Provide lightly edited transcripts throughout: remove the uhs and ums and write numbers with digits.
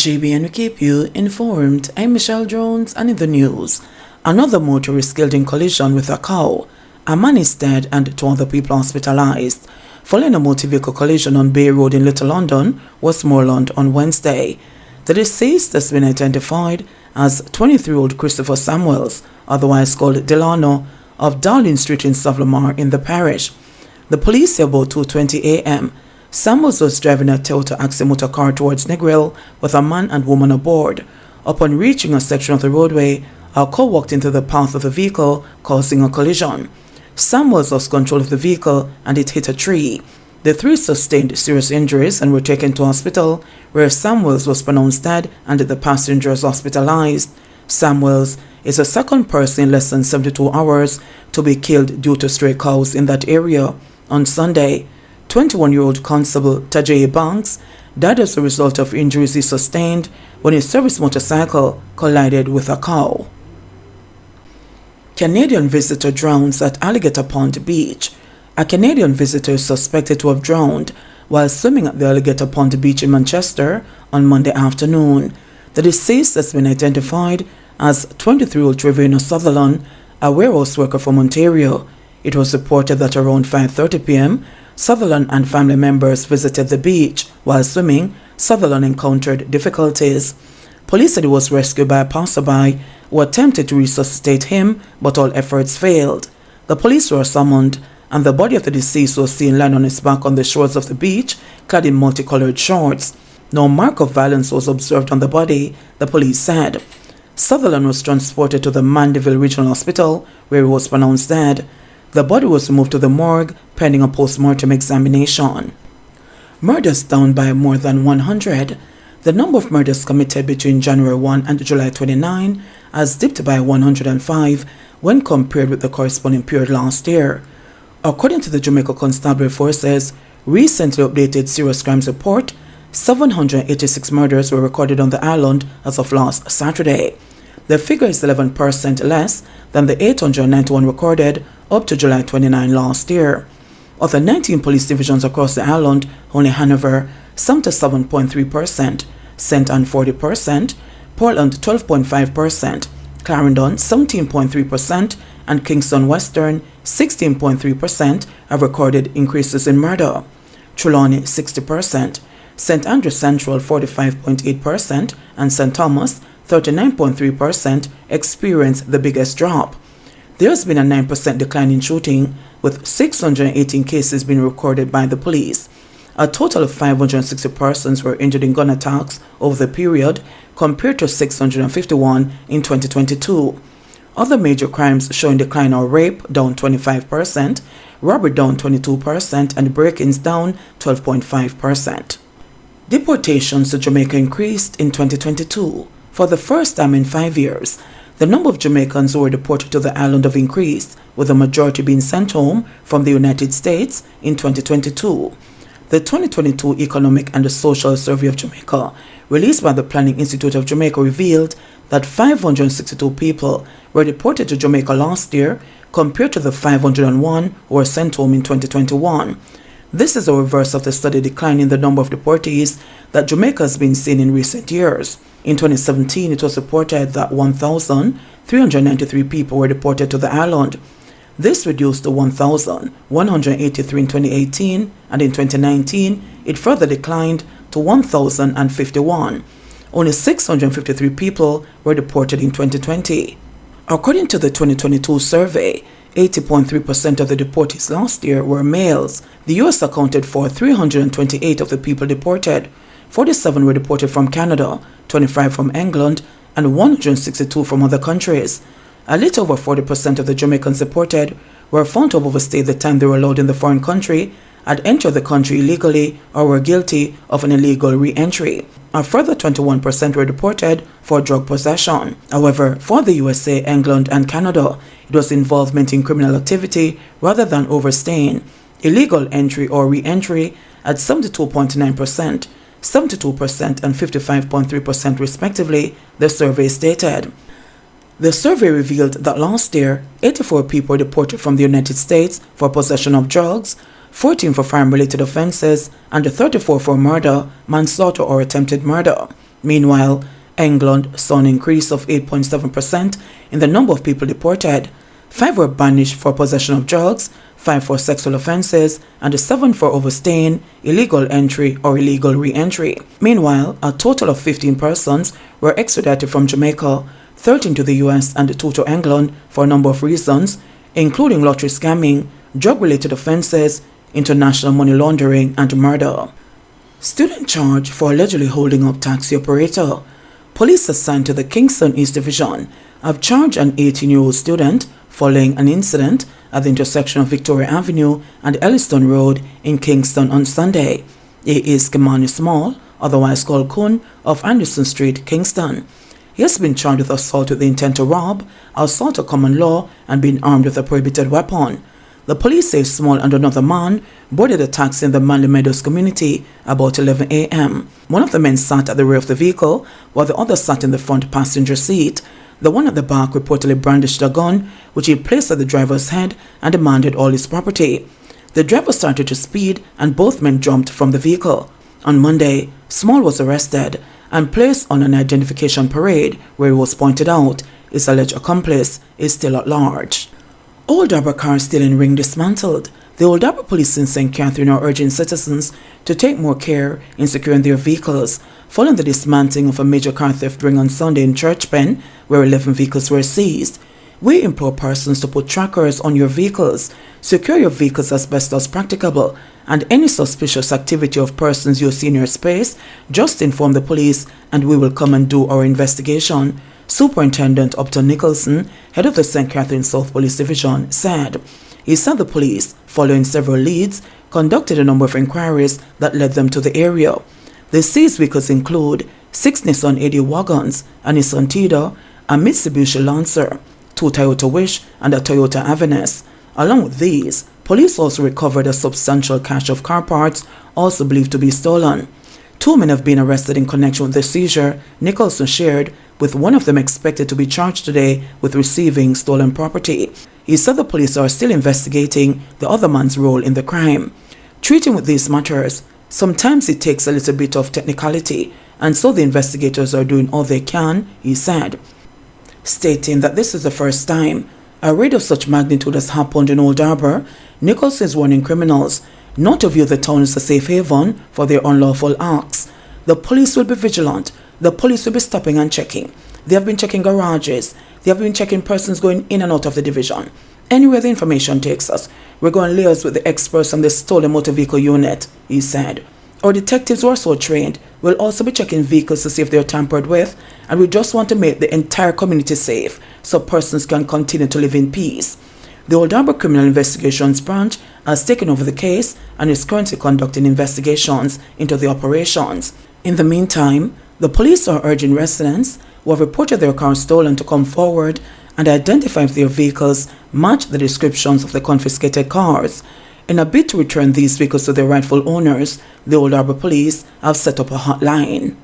JBNN will keep you informed. I'm Michelle Jones, and in the news, another motorist killed in collision with a cow. A man is dead and two other people hospitalized following a motor vehicle collision on Bay Road in Little London, Westmoreland on Wednesday. The deceased has been identified as 23-year-old Christopher Samuels, otherwise called Delano, of Darling Street in Savlamar in the parish. The police say about 2:20 a.m. Samuels was driving a Toyota Axie motor car towards Negril with a man and woman aboard. Upon reaching a section of the roadway, a car walked into the path of the vehicle, causing a collision. Samuels lost control of the vehicle and it hit a tree. The three sustained serious injuries and were taken to hospital, where Samuels was pronounced dead and the passengers hospitalized. Samuels is the second person in less than 72 hours to be killed due to stray cows in that area. On Sunday, 21-year-old Constable Tajay Banks died as a result of injuries he sustained when his service motorcycle collided with a cow. Canadian visitor drowns at Alligator Pond Beach. A Canadian visitor is suspected to have drowned while swimming at the Alligator Pond Beach in Manchester on Monday afternoon. The deceased has been identified as 23-year-old Trevino Sutherland, a warehouse worker from Ontario. It was reported that around 5:30 p.m., Sutherland and family members visited the beach. While swimming, Sutherland encountered difficulties. Police said he was rescued by a passerby who attempted to resuscitate him, but all efforts failed. The police were summoned, and the body of the deceased was seen lying on his back on the shores of the beach, clad in multicolored shorts. No mark of violence was observed on the body, the police said. Sutherland was transported to the Mandeville Regional Hospital, where he was pronounced dead. The body was removed to the morgue pending a post-mortem examination. Murders down by more than 100. The number of murders committed between January 1 and July 29 has dipped by 105 when compared with the corresponding period last year. According to the Jamaica Constabulary Force's recently updated serious crimes report, 786 murders were recorded on the island as of last Saturday. The figure is 11% less than the 891 recorded up to July 29 last year. Of the 19 police divisions across the island, only Hanover, Sumter 7.3%, St. Ann 40%, Portland 12.5%, Clarendon 17.3%, and Kingston Western 16.3% have recorded increases in murder. Trelawney 60%, St. Andrew Central 45.8%, and St. Thomas 39.3% experienced the biggest drop. There has been a 9% decline in shooting, with 618 cases being recorded by the police. A total of 560 persons were injured in gun attacks over the period, compared to 651 in 2022. Other major crimes showing decline are rape down 25%, robbery down 22%, and break-ins down 12.5%. Deportations to Jamaica increased in 2022. For the first time in 5 years, the number of Jamaicans who were deported to the island have increased, with the majority being sent home from the United States in 2022. The 2022 Economic and Social Survey of Jamaica, released by the Planning Institute of Jamaica, revealed that 562 people were deported to Jamaica last year, compared to the 501 who were sent home in 2021. This is a reverse of the steady decline in the number of deportees that Jamaica has been seeing in recent years. In 2017, it was reported that 1,393 people were deported to the island. This reduced to 1,183 in 2018, and in 2019, it further declined to 1,051. Only 653 people were deported in 2020. According to the 2022 survey, 80.3% of the deportees last year were males. The U.S. accounted for 328 of the people deported. 47 were deported from Canada, 25 from England, and 162 from other countries. A little over 40% of the Jamaicans deported were found to have overstayed the time they were allowed in the foreign country, had entered the country illegally, or were guilty of an illegal re-entry. A further 21% were deported for drug possession. However, for the USA, England, and Canada, it was involvement in criminal activity rather than overstaying. Illegal entry or re-entry at 72.9%, 72% and 55.3% respectively, the survey stated. The survey revealed that last year, 84 people were deported from the United States for possession of drugs, 14 for crime-related offenses, and 34 for murder, manslaughter, or attempted murder. Meanwhile, England saw an increase of 8.7% in the number of people deported. 5 were banished for possession of drugs, 5 for sexual offences, and 7 for overstaying, illegal entry, or illegal re-entry. Meanwhile, a total of 15 persons were extradited from Jamaica, 13 to the US and 2 to England for a number of reasons, including lottery scamming, drug-related offences, international money laundering, and murder. Student charged for allegedly holding up taxi operator. Police assigned to the Kingston East Division have charged an 18-year-old student following an incident at the intersection of Victoria Avenue and Elliston Road in Kingston on Sunday. He is Kimani Small, otherwise called Kun, of Anderson Street, Kingston. He has been charged with assault with the intent to rob, assault of common law, and being armed with a prohibited weapon. The police say Small and another man boarded a taxi in the Manly Meadows community about 11 a.m. One of the men sat at the rear of the vehicle, while the other sat in the front passenger seat. The one at the back reportedly brandished a gun, which he placed at the driver's head and demanded all his property. The driver started to speed, and both men jumped from the vehicle. On Monday, Small was arrested and placed on an identification parade where it was pointed out his alleged accomplice is still at large. Old Harbour car stealing ring dismantled. The Old Harbour police in St. Catherine are urging citizens to take more care in securing their vehicles, following the dismantling of a major car theft ring on Sunday in Churchpen, where 11 vehicles were seized. We implore persons to put trackers on your vehicles, secure your vehicles as best as practicable, and any suspicious activity of persons you see in your space, just inform the police and we will come and do our investigation. Superintendent Upton Nicholson, head of the St. Catherine South Police Division, said. He said the police, following several leads, conducted a number of inquiries that led them to the area. The seized vehicles include 6 Nissan AD wagons, a Nissan Tiida, a Mitsubishi Lancer, 2 Toyota Wish, and a Toyota Avensis. Along with these, police also recovered a substantial cache of car parts, also believed to be stolen. 2 men have been arrested in connection with the seizure, Nicholson shared, with one of them expected to be charged today with receiving stolen property. He said the police are still investigating the other man's role in the crime. Treating with these matters, sometimes it takes a little bit of technicality, and so the investigators are doing all they can, he said. Stating that this is the first time a raid of such magnitude has happened in Old Harbour, Nicholson is warning criminals not to view the town as a safe haven for their unlawful acts. The police will be vigilant. The police will be stopping and checking. They have been checking garages. They have been checking persons going in and out of the division. Anywhere the information takes us, we're going to liaise with the experts on the stolen motor vehicle unit, he said. Our detectives who are so trained will also be checking vehicles to see if they are tampered with, and we just want to make the entire community safe so persons can continue to live in peace. The Old Harbour Criminal Investigations Branch has taken over the case and is currently conducting investigations into the operations. In the meantime, the police are urging residents who have reported their cars stolen to come forward and identify if their vehicles match the descriptions of the confiscated cars. In a bid to return these vehicles to their rightful owners, the Old Harbour Police have set up a hotline.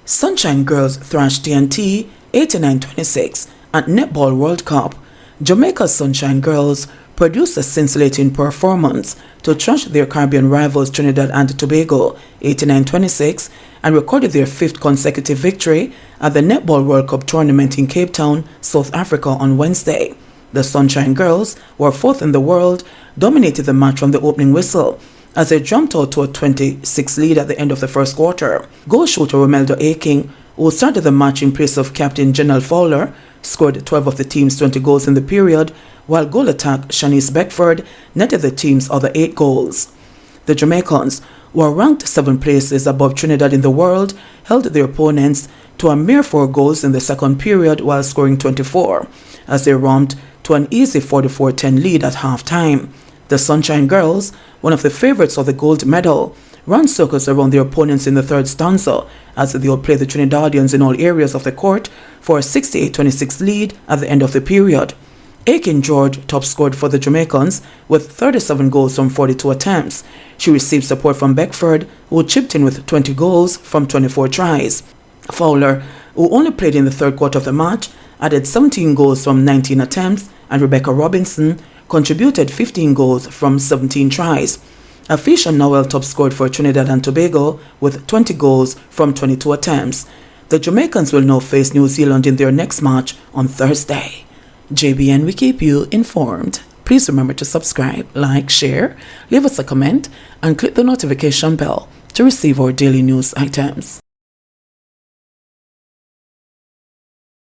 Sunshine Girls thrash TNT 89-26 at Netball World Cup. Jamaica's Sunshine Girls produced a scintillating performance to thrash their Caribbean rivals Trinidad and Tobago 89-26 and recorded their 5th consecutive victory at the Netball World Cup tournament in Cape Town, South Africa on Wednesday. The Sunshine Girls were 4th in the world, dominated the match from the opening whistle as they jumped out to a 26 lead at the end of the first quarter. Goal shooter Romeldo Aking, who started the match in place of captain Janelle Fowler, scored 12 of the team's 20 goals in the period, while goal attack Shanice Beckford netted the team's other 8 goals. The Jamaicans, who are ranked 7 places above Trinidad in the world, held their opponents to a mere 4 goals in the second period while scoring 24, as they romped to an easy 44-10 lead at halftime. The Sunshine Girls, one of the favourites of the gold medal, ran circles around their opponents in the third stanza as they outplayed the Trinidadians in all areas of the court for a 68-26 lead at the end of the period. Aiken George top scored for the Jamaicans with 37 goals from 42 attempts. She received support from Beckford, who chipped in with 20 goals from 24 tries. Fowler, who only played in the third quarter of the match, added 17 goals from 19 attempts, and Rebecca Robinson contributed 15 goals from 17 tries. Afisha Noel top scored for Trinidad and Tobago with 20 goals from 22 attempts. The Jamaicans will now face New Zealand in their next match on Thursday. JBN, we keep you informed. Please remember to subscribe, like, share, leave us a comment, and click the notification bell to receive our daily news items.